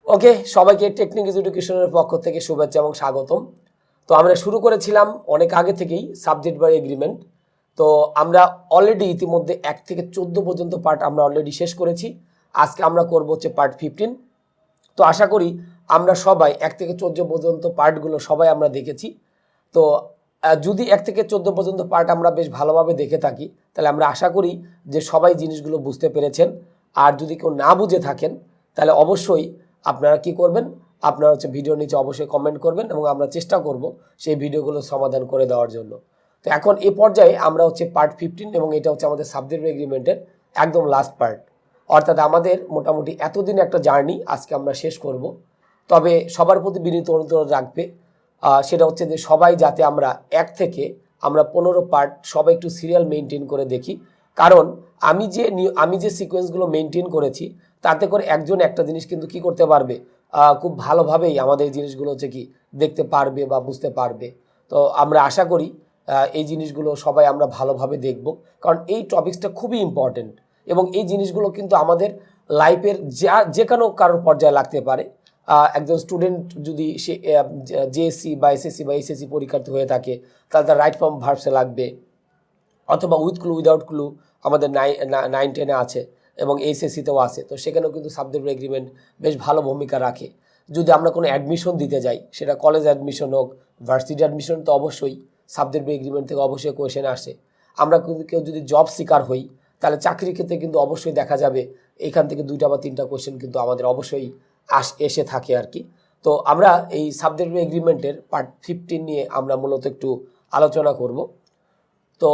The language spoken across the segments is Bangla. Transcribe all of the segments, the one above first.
ওকে, সবাইকে টেকনিক এডুকেশনের পক্ষ থেকে শুভেচ্ছা এবং স্বাগতম। তো আমরা শুরু করেছিলাম অনেক আগে থেকেই সাবজেক্ট বাই এগ্রিমেন্ট। তো আমরা অলরেডি ইতিমধ্যে 1 থেকে 14 পর্যন্ত পার্ট আমরা অলরেডি শেষ করেছি। আজকে আমরা করব হচ্ছে পার্ট 15। তো আশা করি আমরা সবাই 1 থেকে 14 পর্যন্ত পার্টগুলো সবাই আমরা দেখেছি। তো যদি 1 থেকে 14 পর্যন্ত পার্ট আমরা বেশ ভালোভাবে দেখে থাকি, তাহলে আমরা আশা করি যে সবাই জিনিসগুলো বুঝতে পেরেছেন। আর যদি কেউ না বুঝে থাকেন, তাহলে অবশ্যই আপনারা কি করবেন, আপনারা হচ্ছে ভিডিওর নিচে অবশ্যই কমেন্ট করবেন এবং আমরা চেষ্টা করব সেই ভিডিওগুলো সমাধান করে দেওয়ার জন্য। তো এখন এই পর্যায়ে আমরা হচ্ছে পার্ট 15 এবং এটা হচ্ছে আমাদের সাবজেক্ট এগ্রিমেন্টের একদম লাস্ট পার্ট। অর্থাৎ আমাদের মোটামুটি এতদিন একটা জার্নি আজকে আমরা শেষ করব। তবে সবার প্রতি বিনীত অনুরোধ রাখবে, সেটা হচ্ছে যে সবাই যাতে আমরা 1 থেকে আমরা 15 পার্ট সবাই একটু সিরিয়াল মেনটেন করে দেখি। কারণ আমি যে সিকোয়েন্সগুলো মেনটেন করেছি, তাতে করে একজন একটা জিনিস কিন্তু কি করতে পারবে, খুব ভালোভাবেই আমাদের জিনিসগুলো হচ্ছে কি দেখতে পারবে বা বুঝতে পারবে। তো আমরা আশা করি এই জিনিসগুলো সবাই আমরা ভালোভাবে দেখব, কারণ এই টপিক্সটা খুবই ইম্পর্টেন্ট এবং এই জিনিসগুলো কিন্তু আমাদের লাইফের যে কোনো কারোর পর্যায়ে লাগতে পারে। একজন স্টুডেন্ট যদি সে জেএসসি বা এসএসসি বা এসএসসি পরীক্ষার্থী হয়ে থাকে, তাহলে তার রাইট ফর্ম ভার্বসে লাগবে, অথবা উইথ ক্লু উইদাউট ক্লু আমাদের 9-10-এ আছে এবং এইচএসসিতেও আছে। তো সেখানেও কিন্তু সাবজেক্ট এগ্রিমেন্ট বেশ ভালো ভূমিকা রাখে। যদি আমরা কোনো অ্যাডমিশন দিতে যাই, সেটা কলেজ অ্যাডমিশন হোক, ভার্সিটি অ্যাডমিশন, তো অবশ্যই সাবজেক্ট এগ্রিমেন্ট থেকে অবশ্যই কোয়েশ্চেন আসে। আমরা কিন্তু কেউ যদি জব সিকার হই, তাহলে চাকরির ক্ষেত্রে কিন্তু অবশ্যই দেখা যাবে এখান থেকে 2টা বা 3টা কোয়েশ্চেন কিন্তু আমাদের অবশ্যই এসে থাকে আর কি। তো আমরা এই সাবজেক্ট এগ্রিমেন্টের পার্ট 15 নিয়ে আমরা মূলত একটু আলোচনা করব। তো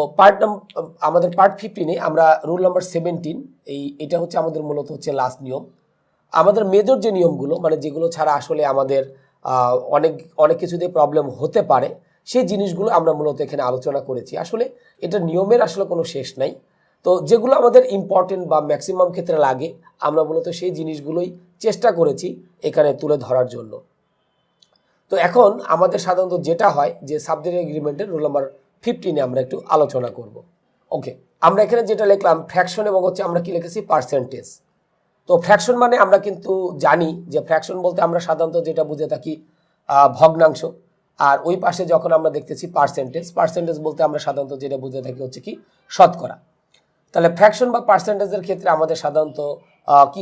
আমাদের পার্ট 15-এ আমরা রুল নাম্বার 17, এটা হচ্ছে আমাদের মূলত হচ্ছে লাস্ট নিয়ম। আমাদের মেজর যে নিয়মগুলো, মানে যেগুলো ছাড়া আসলে আমাদের অনেক কিছুতে প্রবলেম হতে পারে, সেই জিনিসগুলো আমরা মূলত এখানে আলোচনা করেছি। আসলে এটা নিয়মের আসলে কোনো শেষ নাই। তো যেগুলো আমাদের ইম্পর্টেন্ট বা ম্যাক্সিমাম ক্ষেত্রে লাগে, আমরা মূলত সেই জিনিসগুলোই চেষ্টা করেছি এখানে তুলে ধরার জন্য। তো এখন আমাদের সাধারণত যেটা হয় যে সাবজেক্ট এগ্রিমেন্টের রুল নাম্বার 15-এ আমরা একটু আলোচনা করব। ওকে, আমরা এখানে যেটা লিখলাম ফ্র্যাকশন এবং হচ্ছে আমরা কি লিখেছি পার্সেন্টেজ। তো ফ্র্যাকশন মানে আমরা কিন্তু জানি যে ফ্র্যাকশন বলতে আমরা সাধারণত যেটা বুঝে থাকি ভগ্নাংশ, আর ওই পাশে যখন আমরা দেখতেছি পার্সেন্টেজ বলতে আমরা সাধারণত যেটা বুঝে থাকি হচ্ছে কি শতকরা। তাহলে ফ্র্যাকশন বা পার্সেন্টেজের ক্ষেত্রে আমাদের সাধারণত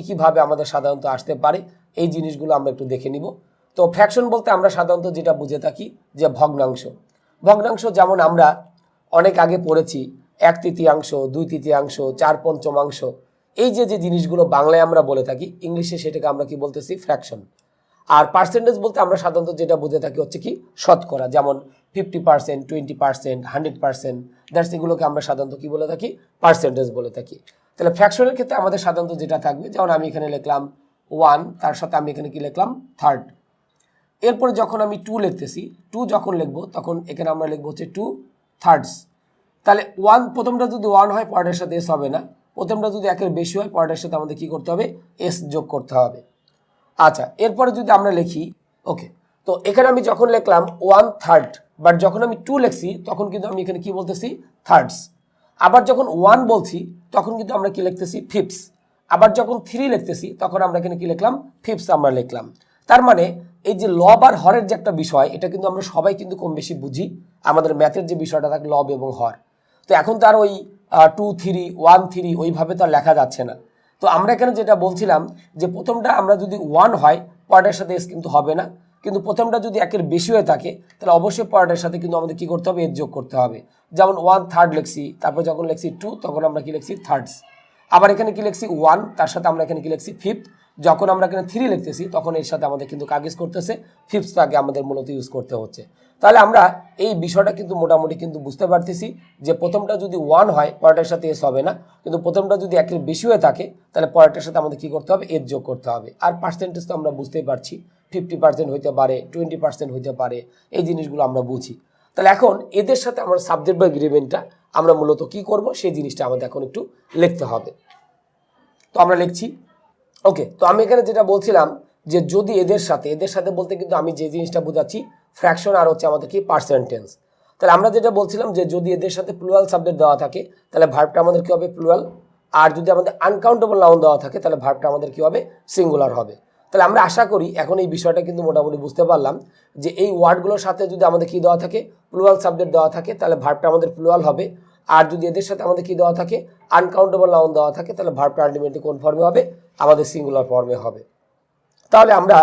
কীভাবে আমাদের সাধারণত আসতে পারে, এই জিনিসগুলো আমরা একটু দেখে নিব। তো ফ্র্যাকশন বলতে আমরা সাধারণত যেটা বুঝে থাকি যে ভগ্নাংশ যেমন আমরা অনেক আগে পড়েছি 1/3, 2/3, 4/5। এই যে জিনিসগুলো বাংলায় আমরা বলে থাকি, ইংলিশে সেটাকে আমরা কি বলতেছি ফ্র্যাকশন। আর পার্সেন্টেজ বলতে আমরা সাধারণত যেটা বুঝে থাকি হচ্ছে কি শতকরা, যেমন 50%, 20%, 100%, এগুলোকে আমরা সাধারণত কি বলে থাকি পার্সেন্টেজ বলে থাকি। তাহলে ফ্র্যাকশনের ক্ষেত্রে আমাদের সাধারণত যেটা থাকবে, যেমন আমি এখানে লিখলাম 1, তার সাথে আমি এখানে কি লিখলাম থার্ড। এরপরে যখন আমি 2 লিখতেছি, 2 যখন লিখবো তখন এখানে আমরা লিখবো হচ্ছে 2/3। তাহলে 1 প্রথমটা যদি 1 হয় পরের সাথে এস হবে না, প্রথমটা যদি 1-এর বেশি হয় পরের সাথে আমাদের কি করতে হবে, এস যোগ করতে হবে। আচ্ছা, এরপরে যদি আমরা লিখি, ওকে, তো এখানে আমি যখন লিখলাম 1/3, বাট যখন আমি 2 লিখছি তখন কিন্তু আমি এখানে কি বলতেছি থার্ডস। আবার যখন 1 বলছি তখন কিন্তু আমরা কি লিখতেছি ফিফথস। আবার যখন 3 লিখতেছি তখন আমরা এখানে কি লিখলাম ফিফথস আমরা লিখলাম। তার মানে এই যে লব আর হরের যে একটা বিষয়, এটা কিন্তু আমরা সবাই কিন্তু কম বেশি বুঝি। আমাদের ম্যাথের যে বিষয়টা থাকে লব এবং হর, তো এখন তো আর ওই 2, 3, 1, 3 ওইভাবে তো আর লেখা যাচ্ছে না। তো আমরা এখানে যেটা বলছিলাম যে প্রথমটা আমরা যদি 1 হয় পরের সাথে এস কিন্তু হবে না, কিন্তু প্রথমটা যদি 1-এর বেশি হয়ে থাকে তাহলে অবশ্যই পরের সাথে কিন্তু আমাদের কি করতে হবে, এস যোগ করতে হবে। যেমন 1/3 লিখছি, তারপর যখন লিখছি 2 তখন আমরা কি লিখছি থার্ডস। আবার এখানে কি লিখছি 1, তার সাথে আমরা এখানে কি লিখছি ফিফথ। যখন আমরা এখানে 3 লিখতেছি তখন এর সাথে আমাদের কিন্তু কাগজ করতেছে ফিফথটাকে আমাদের মূলত ইউজ করতে হচ্ছে। তাহলে আমরা এই বিষয়টা কিন্তু মোটামুটি কিন্তু বুঝতে পারতেছি যে প্রথমটা যদি 1 হয় পরেরটার সাথে এস হবে না, কিন্তু প্রথমটা যদি 1-এর বেশি হয়ে থাকে তাহলে পরেরটার সাথে আমাদের কি করতে হবে, এস যোগ করতে হবে। আর পার্সেন্টেজ তো আমরা বুঝতেই পারছি, 50% হইতে পারে, 20% হইতে পারে, এই জিনিসগুলো আমরা বুঝি। তাহলে এখন এদের সাথে আমরা সাবজেক্ট বা এগ্রিমেন্টটা আমরা মূলত কি করব, সেই জিনিসটা আমাদের এখন একটু লিখতে হবে। তো আমরা লিখছি, ওকে। তো আমি এখানে যেটা বলছিলাম যে যদি এদের সাথে বলতে কিন্তু আমি যে জিনিসটা বোঝাচ্ছি ফ্র্যাকশন আর হচ্ছে আমাদের কি পার্সেন্টেজ। তাহলে আমরা যেটা বলছিলাম যে যদি এদের সাথে প্লুরাল সাবজেক্ট দেওয়া থাকে তাহলে ভার্বটা আমাদের কি হবে প্লুরাল, আর যদি আমাদের আনকাউন্টেবল নাউন দেওয়া থাকে তাহলে ভার্বটা আমাদের কি হবে সিঙ্গুলার হবে। তাহলে আমরা আশা করি এখন এই বিষয়টা কিন্তু মোটামুটি বুঝতে পারলাম যে এই ওয়ার্ডগুলোর সাথে যদি আমাদের কি দেওয়া থাকে, প্লুরাল সাবজেক্ট দেওয়া থাকে, তাহলে ভার্বটা আমাদের প্লুরাল হবে। আর যদি এদের সাথে আমাদের কি দেওয়া থাকে, আনকাউন্টেবল নাউন দেওয়া থাকে, তাহলে ভার্বটা আলটিমেটলি কোন ফর্মে হবে, আমাদের সিঙ্গুলার ফর্মে হবে। তাহলে আমরা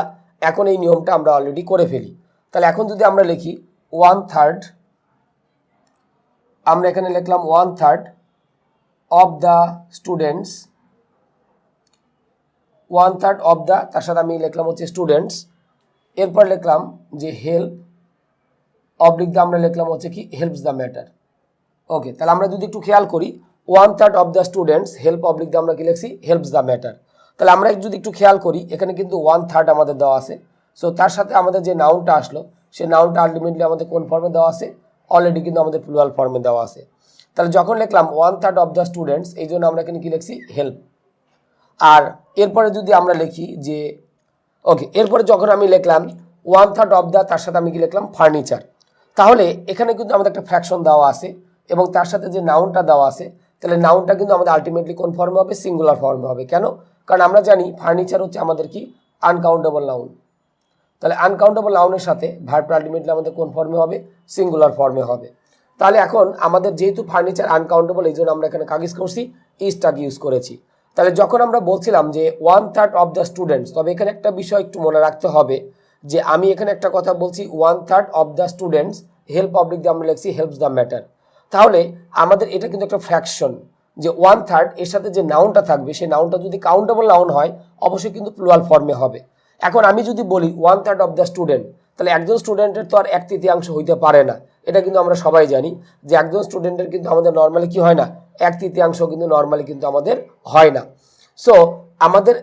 এখন এই নিয়মটা আমরা অলরেডি করে ফেলি। তাহলে এখন যদি আমরা লিখি 1/3, আমরা এখানে লিখলাম 1/3 of the students, 1/3 of the, তার সাথে আমি লিখলাম হচ্ছে স্টুডেন্টস, এরপর লিখলাম যে হেল্প অবলিক দ্য, আমরা লিখলাম হচ্ছে কি হেল্পস দ্য ম্যাটার। ওকে, তাহলে আমরা যদি একটু খেয়াল করি 1/3 of the students help oblique the আমরা কি লিখছি হেল্পস দ্য ম্যাটার। তাহলে আমরা যদি একটু খেয়াল করি এখানে কিন্তু 1/3 আমাদের দেওয়া আছে। সো তার সাথে আমাদের যে নাউনটা আসলো সেই নাউনটা আলটিমেটলি আমাদের কোন ফর্মে দেওয়া আছে, অলরেডি কিন্তু আমাদের প্লুরাল ফর্মে দেওয়া আছে। তাহলে যখন লিখলাম 1/3 অফ দ্য স্টুডেন্টস, এই জন্য আমরা এখানে কি লিখছি হেল্প। আর এরপরে যদি আমরা লিখি যে ওকে, এরপরে যখন আমি লিখলাম 1/3 অফ দ্য, তার সাথে আমি কি লিখলাম ফার্নিচার, তাহলে এখানে কিন্তু আমাদের একটা ফ্র্যাকশন দেওয়া আছে এবং তার সাথে যে নাউনটা দেওয়া আছে, তাহলে নাউনটা কিন্তু আমাদের আলটিমেটলি কোন ফর্মে হবে, সিঙ্গুলার ফর্মে হবে। কেন? কারণ আমরা জানি ফার্নিচার হচ্ছে আমাদের কি আনকাউন্টেবল নাউন। তাহলে আনকাউন্টেবল নাউনের সাথে ভার্বটা আলটিমেটলি আমাদের কোন ফর্মে হবে, সিঙ্গুলার ফর্মে হবে। তাহলে এখন আমাদের যেহেতু ফার্নিচার আনকাউন্টেবল, এই জন্য আমরা এখানে কাগজ করছি, ইজটাকে ইউজ করেছি। তাহলে যখন আমরা বলছিলাম যে 1/3 অফ দ্য স্টুডেন্টস, তবে এখানে একটা বিষয় একটু মনে রাখতে হবে যে আমি এখানে একটা কথা বলছি 1/3 of the students help oblique the, আমরা লিখছি হেল্পস দ্য ম্যাটার। তাহলে আমাদের এটা কিন্তু একটা ফ্র্যাকশন, যে 1/3 এর সাথে যে নাউনটা থাকবে সেই নাউনটা যদি কাউন্টেবল নাউন হয় অবশ্যই কিন্তু প্লুরাল ফর্মে হবে। এখন আমি যদি বলি 1/3 অফ দ্য স্টুডেন্ট, তাহলে একজন স্টুডেন্টের তো আর 1/3 হইতে পারে না, এটা কিন্তু আমরা সবাই জানি যে একজন স্টুডেন্টের কিন্তু আমাদের নর্মালি কি হয় না, 1/3 কিন্তু নর্মালি কিন্তু আমাদের হয় না। সো আমাদের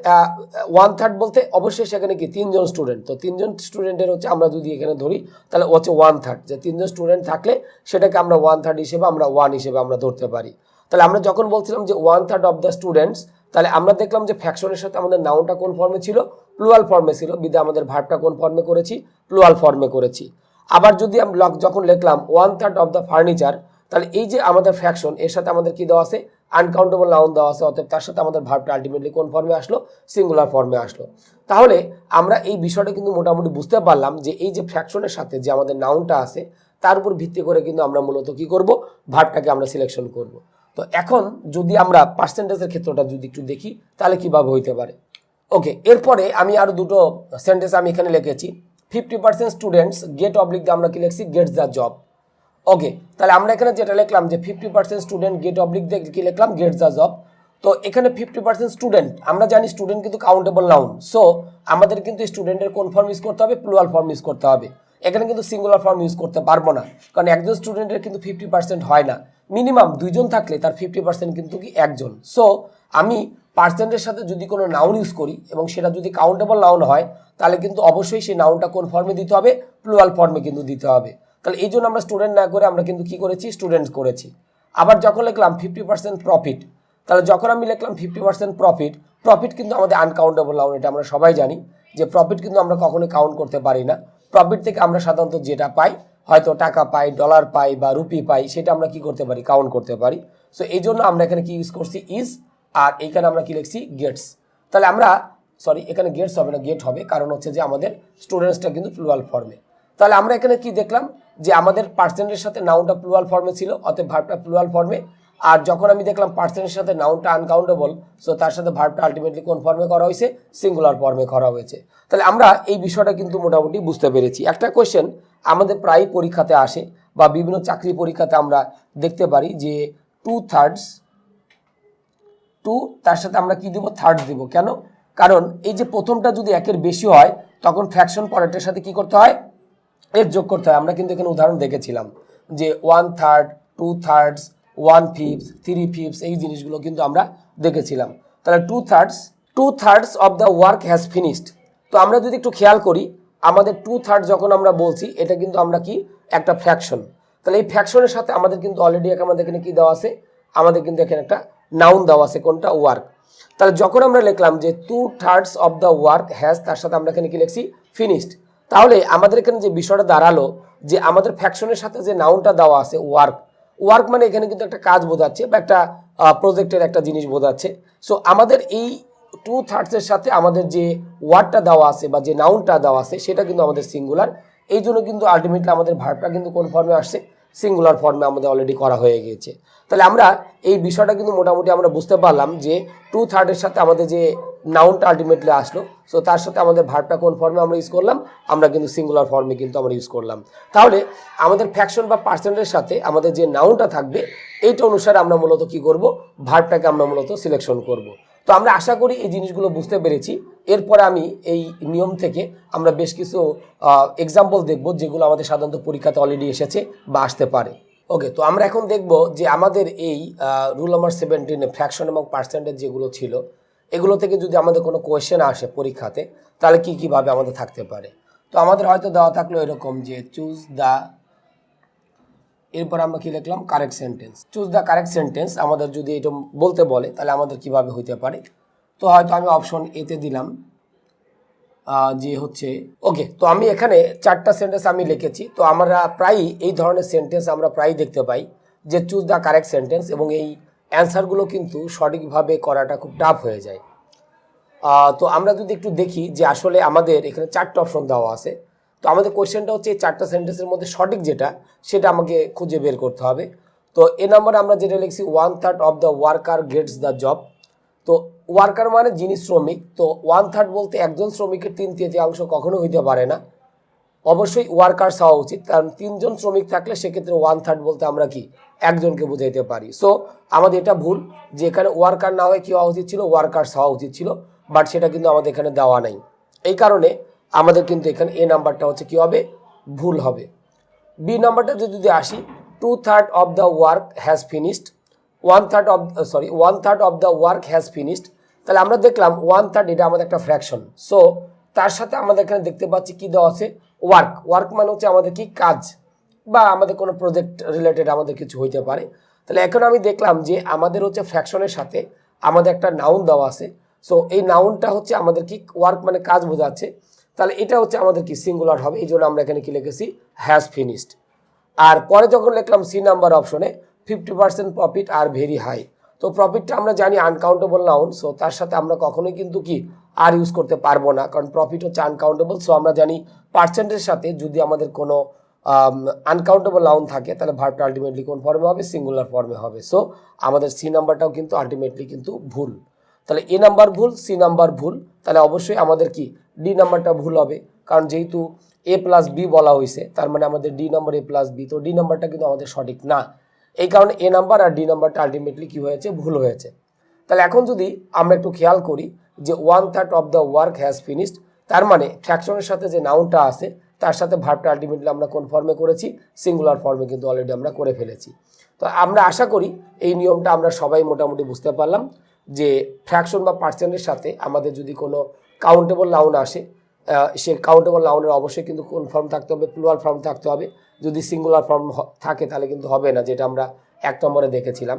1/3 বলতে অবশ্যই সেখানে কি 3 জন স্টুডেন্ট, তো 3 জন স্টুডেন্টের হচ্ছে আমরা যদি এখানে ধরি তাহলে হচ্ছে 1/3, যে 3 জন স্টুডেন্ট থাকলে সেটাকে আমরা 1/3 হিসেবে আমরা 1 হিসেবে আমরা ধরতে পারি। তাহলে আমরা যখন বলছিলাম যে 1/3 অফ দ্য স্টুডেন্টস, তাহলে আমরা দেখলাম যে ফ্র্যাকশনের সাথে আমাদের নাউনটা কোন ফর্মে ছিল, প্লুরাল ফর্মে ছিল, বিধে আমাদের ভার্বটা কোন ফর্মে করেছি, প্লুরাল ফর্মে করেছি। আবার যদি আমরা যখন লিখলাম 1/3 অফ দ্য ফার্নিচার, তাহলে এই যে আমাদের ফ্র্যাকশন এর সাথে আমাদের কি দেওয়া আছে, আনকাউন্টেবল নাউন দেওয়া আছে, অতএব তার সাথে আমাদের ভার্বটা আলটিমেটলি কোন ফর্মে আসলো, সিঙ্গুলার ফর্মে আসলো। তাহলে আমরা এই বিষয়টা কিন্তু মোটামুটি বুঝতে পারলাম যে এই যে ফ্র্যাকশনের সাথে যে আমাদের নাউনটা আছে তার উপর ভিত্তি করে কিন্তু আমরা মূলত কি করব, ভার্বটাকে আমরা সিলেকশন করব। তো এখন যদি আমরা পার্সেন্টেজের ক্ষেত্রটা যদি একটু দেখি তাহলে কিভাবে হইতে পারে। ওকে, এরপরে আমি আরো দুটো সেন্টেন্স আমি এখানে লিখেছি। 50% স্টুডেন্টস গেট অবলিক দিয়ে আমরা কি লিখছি গেটস দ্য জব। ওকে, তাহলে আমরা এখানে যেটা লিখলাম যে 50% স্টুডেন্ট গেট অবলিক দিয়ে কি লিখলাম গেটস দ্য জব। তো এখানে 50% স্টুডেন্ট, আমরা জানি স্টুডেন্ট কিন্তু কাউন্টেবল নাউন, সো আমাদের কিন্তু স্টুডেন্টের কোন ফর্ম ইউজ করতে হবে, প্লুরাল ফর্ম ইউজ করতে হবে। এখানে কিন্তু সিঙ্গুলার ফর্ম ইউজ করতে পারবো না, কারণ একজন স্টুডেন্টের কিন্তু 50% হয় না, মিনিমাম 2 জন থাকলে তার 50% কিন্তু কি একজন। সো আমি পার্সেন্টের সাথে যদি কোনো নাউন ইউজ করি এবং সেটা যদি কাউন্টেবল নাউন হয় তাহলে কিন্তু অবশ্যই সেই নাউনটা কোন ফর্মে দিতে হবে, প্লুরাল ফর্মে কিন্তু দিতে হবে। তাহলে এই জন্য আমরা স্টুডেন্ট না করে আমরা কিন্তু কি করেছি, স্টুডেন্টস করেছি। আবার যখন লিখলাম 50% প্রফিট, তাহলে যখন আমি লিখলাম 50% প্রফিট, প্রফিট কিন্তু আমাদের আনকাউন্টেবল নাউন, এটা আমরা সবাই জানি যে প্রফিট কিন্তু আমরা কখনোই কাউন্ট করতে পারি না। প্রফিট থেকে আমরা সাধারণত যেটা পাই, হয়তো টাকা পাই, ডলার পাই বা রুপি পাই, সেটা আমরা কি করতে পারি, কাউন্ট করতে পারি। সো এই জন্য আমরা এখানে কি ইউজ করছি, ইজ, আর এইখানে আমরা কি লিখছি গেটস। তাহলে আমরা এখানে গেটস হবে না, গেট হবে, কারণ হচ্ছে যে আমাদের স্টুডেন্টসটা কিন্তু প্লুরাল ফর্মে। তাহলে আমরা এখানে কি দেখলাম যে আমাদের পার্সেন্টের সাথে নাউনটা প্লুরাল ফর্মে ছিল, অতএব ভার্বটা প্লুরাল ফর্মে। আর যখন আমি দেখলাম পার্সেন্টের সাথে নাউনটা আনকাউন্টেবল, সো তার সাথে ভার্বটা আলটিমেটলি কোন ফর্মে করা হয়েছে, সিঙ্গুলার ফর্মে করা হয়েছে। তাহলে আমরা এই বিষয়টা কিন্তু মোটামুটি বুঝতে পেরেছি। একটা কোয়েশ্চেন আমাদের প্রায় পরীক্ষাতে আসে বা বিভিন্ন চাকরি পরীক্ষাতে আমরা দেখতে পারি যে 2/3, তার সাথে আমরা কি দিব, থার্ড দিব। কেন? কারণ এই যে প্রথমটা যদি 1-এর বেশি হয় তখন ফ্র্যাকশন পরেরটার সাথে কি করতে হয়, এর যোগ করতে হয়। আমরা কিন্তু এখানে উদাহরণ দেখেছিলাম যে 1/3, 2/3, 1/5, 3/5 এই জিনিসগুলো কিন্তু আমরা দেখেছিলাম। তাহলে 2/3 of the work has finished. তো আমরা যদি একটু খেয়াল করি আমাদের 2/3 যখন আমরা বলছি এটা কিন্তু আমরা কি একটা ফ্র্যাকশন। তাহলে এই ফ্র্যাকশনের সাথে আমাদের কিন্তু অলরেডি আমাদের এখানে কি দেওয়া আছে, আমাদের কিন্তু এখানে একটা নাউন দেওয়া আছে, কোনটা, ওয়ার্ক। তাহলে যখন আমরা লিখলাম যে 2/3 অফ দ্য ওয়ার্ক হ্যাজ, তার সাথে আমরা এখানে কি লিখছি, ফিনিশড। তাহলে আমাদের এখানে যে বিষয়টা দাঁড়ালো যে আমাদের ফ্র্যাকশনের সাথে যে নাউনটা দেওয়া আছে ওয়ার্ক মানে এখানে কিন্তু একটা কাজ বোঝাচ্ছে বা একটা প্রজেক্টের একটা জিনিস বোঝাচ্ছে। সো আমাদের এই 2/3 সাথে আমাদের যে ওয়ার্ডটা দেওয়া আছে বা যে নাউনটা দেওয়া আছে সেটা কিন্তু আমাদের সিঙ্গুলার। এই জন্য কিন্তু আলটিমেটলি আমাদের ভার্বটা কিন্তু কোন ফর্মে আসছে, সিঙ্গুলার ফর্মে আমাদের অলরেডি করা হয়ে গিয়েছে। তাহলে আমরা এই বিষয়টা কিন্তু মোটামুটি আমরা বুঝতে পারলাম যে 2/3 সাথে আমাদের যে নাউনটা আলটিমেটলি আসলো, সো তার সাথে আমাদের ভার্বটা কোন ফর্মে আমরা ইউজ করলাম, আমরা কিন্তু সিঙ্গুলার ফর্মে কিন্তু আমরা ইউজ করলাম। তাহলে আমাদের ফ্র্যাকশন বা পার্সেন্টের সাথে আমাদের যে নাউনটা থাকবে এইটা অনুসারে আমরা মূলত কি করব, ভার্বটাকে আমরা মূলত সিলেকশন করব। তো আমরা আশা করি এই জিনিসগুলো বুঝতে পেরেছি। এরপরে আমি এই নিয়ম থেকে আমরা বেশ কিছু এক্সাম্পল দেখব যেগুলো আমাদের সাধারণত পরীক্ষাতে অলরেডি এসেছে বা আসতে পারে। ওকে, তো আমরা এখন দেখব যে আমাদের এই রুল নাম্বার 17 ফ্র্যাকশন এবং পার্সেন্টেজ যেগুলো ছিল এগুলো থেকে যদি আমাদের কোনো কোয়েশ্চেন আসে পরীক্ষাতে তাহলে কিভাবে আমাদের থাকতে পারে। তো আমাদের হয়তো দেওয়া থাকলো এরকম যে চুজ দ্য, এরপর আমরা কি লিখলাম, correct sentence. Choose the correct sentence আমাদের যদি এটা বলতে বলে তাহলে আমাদের কিভাবে হইতে পারে। তো হয়তো আমি অপশন এতে দিলাম যে হচ্ছে ওকে। তো আমি এখানে 4টা সেন্টেন্স আমি লিখেছি। তো আমরা প্রায়ই এই ধরনের সেন্টেন্স আমরা প্রায়ই দেখতে পাই যে চুজ দ্য কারেক্ট সেন্টেন্স, এবং এই অ্যান্সারগুলো কিন্তু সঠিকভাবে করাটা খুব টাফ হয়ে যায়। তো আমরা যদি একটু দেখি যে আসলে আমাদের এখানে 4টা অপশন দেওয়া আছে। তো আমাদের কোয়েশ্চেনটা হচ্ছে এই 4টা সেন্টেন্সের মধ্যে সঠিক যেটা সেটা আমাকে খুঁজে বের করতে হবে। তো এ নম্বরে আমরা যেটা লিখছি 1/3 of the worker Gates the job. তো ওয়ার্কার মানে যিনি শ্রমিক, তো 1/3 বলতে একজন শ্রমিকের 3/3 কখনো হইতে পারে না, অবশ্যই ওয়ার্কার্স হওয়া উচিত, কারণ 3জন শ্রমিক থাকলে সেক্ষেত্রে 1/3 বলতে আমরা কি একজনকে বুঝাইতে পারি। সো আমাদের এটা ভুল যে এখানে ওয়ার্কার না হয়ে কি হওয়া উচিত ছিল, ওয়ার্কার্স হওয়া উচিত ছিল, বাট সেটা কিন্তু আমাদের এখানে দেওয়া নাই। এই কারণে আমাদের কিন্তু এখানে এ নাম্বারটা হচ্ছে কি হবে, ভুল হবে। বি নাম্বারটা যদি আসি 2/3 of the work has finished, 1/3 of the work has finished. তাহলে আমরা দেখলাম 1/3 এটা আমাদের একটা ফ্র্যাকশন। সো তার সাথে আমাদের এখানে দেখতে পাচ্ছি কি দেওয়া আছে, ওয়ার্ক। ওয়ার্ক মানে হচ্ছে আমাদের কি কাজ বা আমাদের কোনো প্রজেক্ট রিলেটেড আমাদের কিছু হইতে পারে। তাহলে এখন আমি দেখলাম যে আমাদের হচ্ছে ফ্র্যাকশনের সাথে আমাদের একটা নাউন দেওয়া আছে। সো এই নাউনটা হচ্ছে আমাদের কি ওয়ার্ক মানে কাজ বোঝাচ্ছে, তাহলে এটা হচ্ছে আমাদের কি সিঙ্গুলার হবে। এই জন্য আমরা এখানে কি লিখেছি, হ্যাজ ফিনিশড। আর পরে যখন লিখলাম সি নাম্বার অপশনে 50% প্রফিট আর ভেরি হাই। তো প্রফিটটা আমরা জানি আনকাউন্টেবল নাউন, সো তার সাথে আমরা কখনোই কিন্তু কি আর ইউজ করতে পারবো না, কারণ প্রফিট হচ্ছে আনকাউন্টেবল। সো আমরা জানি পার্সেন্টের সাথে যদি আমাদের কোনো আনকাউন্টেবল নাউন থাকে তাহলে ভার্বটা আলটিমেটলি কোন ফর্মে হবে, সিঙ্গুলার ফর্মে হবে। সো আমাদের সি নাম্বারটাও কিন্তু আলটিমেটলি কিন্তু ভুল। তাহলে এ নাম্বার ভুল, সি নাম্বার ভুল, তাহলে অবশ্যই আমাদের কি ডি নাম্বারটা ভুল হবে, কারণ যেহেতু A+B বলা হয়েছে তার মানে আমাদের ডি নাম্বার A+B, তো ডি নাম্বারটা কিন্তু আমাদের সঠিক না। এই কারণে এ নাম্বার আর ডি নাম্বারটা আলটিমেটলি কি হয়েছে, ভুল হয়েছে। তাহলে এখন যদি আমরা একটু খেয়াল করি যে 1/3 of the work has finished, তার মানে ফ্র্যাকশনের সাথে যে নাউনটা আছে তার সাথে ভার্বটা আলটিমেটলি আমরা কোন ফর্মে করেছি, সিঙ্গুলার ফর্মে কিন্তু অলরেডি আমরা করে ফেলেছি। তো আমরা আশা করি এই নিয়মটা আমরা সবাই মোটামুটি বুঝতে পারলাম যে ফ্র্যাকশন বা পার্সেন্টের সাথে আমাদের যদি কোনো কাউন্টেবল নাউন আসে, সে কাউন্টেবল নাউনের অবশ্যই কিন্তু কোন ফর্ম থাকতে হবে, প্লুরাল ফর্ম থাকতে হবে। যদি সিঙ্গুলার ফর্ম থাকে তাহলে কিন্তু হবে না, যেটা আমরা 1 নম্বরে দেখেছিলাম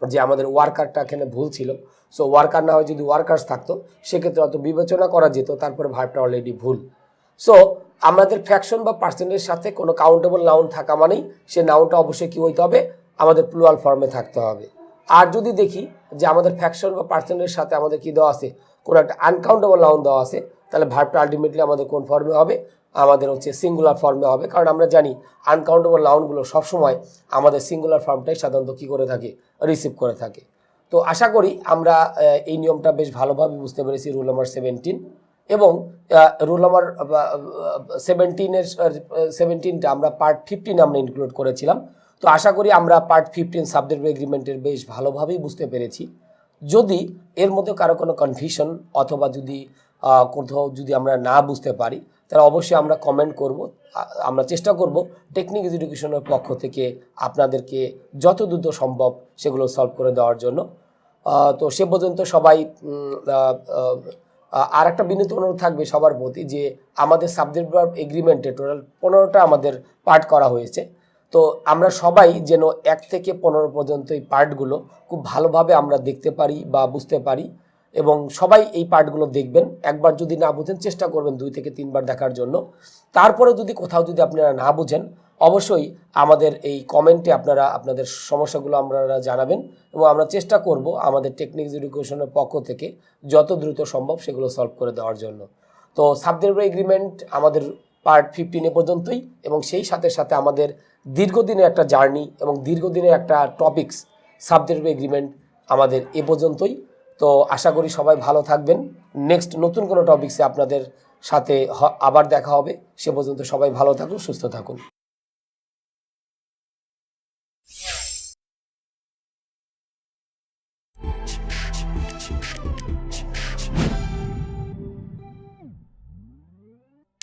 যে আমাদের ওয়ার্কারটা এখানে ভুল ছিল। সো ওয়ার্কার না হয় যদি ওয়ার্কার্স থাকতো সেক্ষেত্রে অত বিবেচনা করা যেত, তারপরে ভার্বটা অলরেডি ভুল। সো আমাদের ফ্র্যাকশন বা পার্সেন্টের সাথে কোনো কাউন্টেবল নাউন থাকা মানেই সে নাউনটা অবশ্যই কী হইতে হবে, আমাদের প্লুরাল ফর্মে থাকতে হবে। আর যদি দেখি যে আমাদের ফ্র্যাকশন বা পার্সেন্টের সাথে আমাদের কি দেওয়া আছে, কোনো একটা আনকাউন্টেবল নাউন দেওয়া আছে, তাহলে ভার্বটা আলটিমেটলি আমাদের কোন ফর্মে হবে, আমাদের হচ্ছে সিঙ্গুলার ফর্মে হবে। কারণ আমরা জানি আনকাউন্টেবল নাউনগুলো সবসময় আমাদের সিঙ্গুলার ফর্মটাই সাধারণত কী করে থাকে, রিসিভ করে থাকে। তো আশা করি আমরা এই নিয়মটা বেশ ভালোভাবে বুঝতে পেরেছি রুল নাম্বার 17, এবং রুল নাম্বার 17টা আমরা পার্ট 15 আমরা ইনক্লুড করেছিলাম। তো আশা করি আমরা পার্ট 15 সাবজেক্ট এগ্রিমেন্টের বেশ ভালোভাবেই বুঝতে পেরেছি। যদি এর মধ্যে কারো কোনো কনফিউশন অথবা যদি কোথাও যদি আমরা না বুঝতে পারি তাহলে অবশ্যই আমরা কমেন্ট করব। আমরা চেষ্টা করব টেকনিক এডুকেশনের পক্ষ থেকে আপনাদেরকে যত দ্রুত সম্ভব সেগুলো সলভ করে দেওয়ার জন্য। তো সে পর্যন্ত সবাই আর একটা বিনীত অনুরোধ থাকবে সবার প্রতি যে আমাদের সাবজেক্ট ভার্ব এগ্রিমেন্টে টোটাল 15টা আমাদের পার্ট করা হয়েছে। তো আমরা সবাই যেন 1 থেকে 15 পর্যন্ত এই পার্টগুলো খুব ভালোভাবে আমরা দেখতে পারি বা বুঝতে পারি, এবং সবাই এই পার্টগুলো দেখবেন। একবার যদি না বুঝেন চেষ্টা করবেন 2 থেকে 3 বার দেখার জন্য। তারপরে যদি কোথাও যদি আপনারা না বুঝেন অবশ্যই আমাদের এই কমেন্টে আপনারা আপনাদের সমস্যাগুলো আপনারা জানাবেন এবং আমরা চেষ্টা করব আমাদের টেকনিক্স এডুকেশনের পক্ষ থেকে যত দ্রুত সম্ভব সেগুলো সলভ করে দেওয়ার জন্য। তো সাবজেক্ট এগ্রিমেন্ট আমাদের পার্ট 15 পর্যন্তই, এবং সেই সাথে সাথে আমাদের দীর্ঘদিনের একটা জার্নি এবং দীর্ঘদিনের একটা টপিকস সাবজেক্ট এগ্রিমেন্ট আমাদের এ পর্যন্তই। তো আশা করি সবাই ভালো থাকবেন। নেক্সট নতুন কোনো টপিক্সে আপনাদের সাথে আবার দেখা হবে। সে পর্যন্ত সবাই ভালো থাকুন, সুস্থ থাকুন।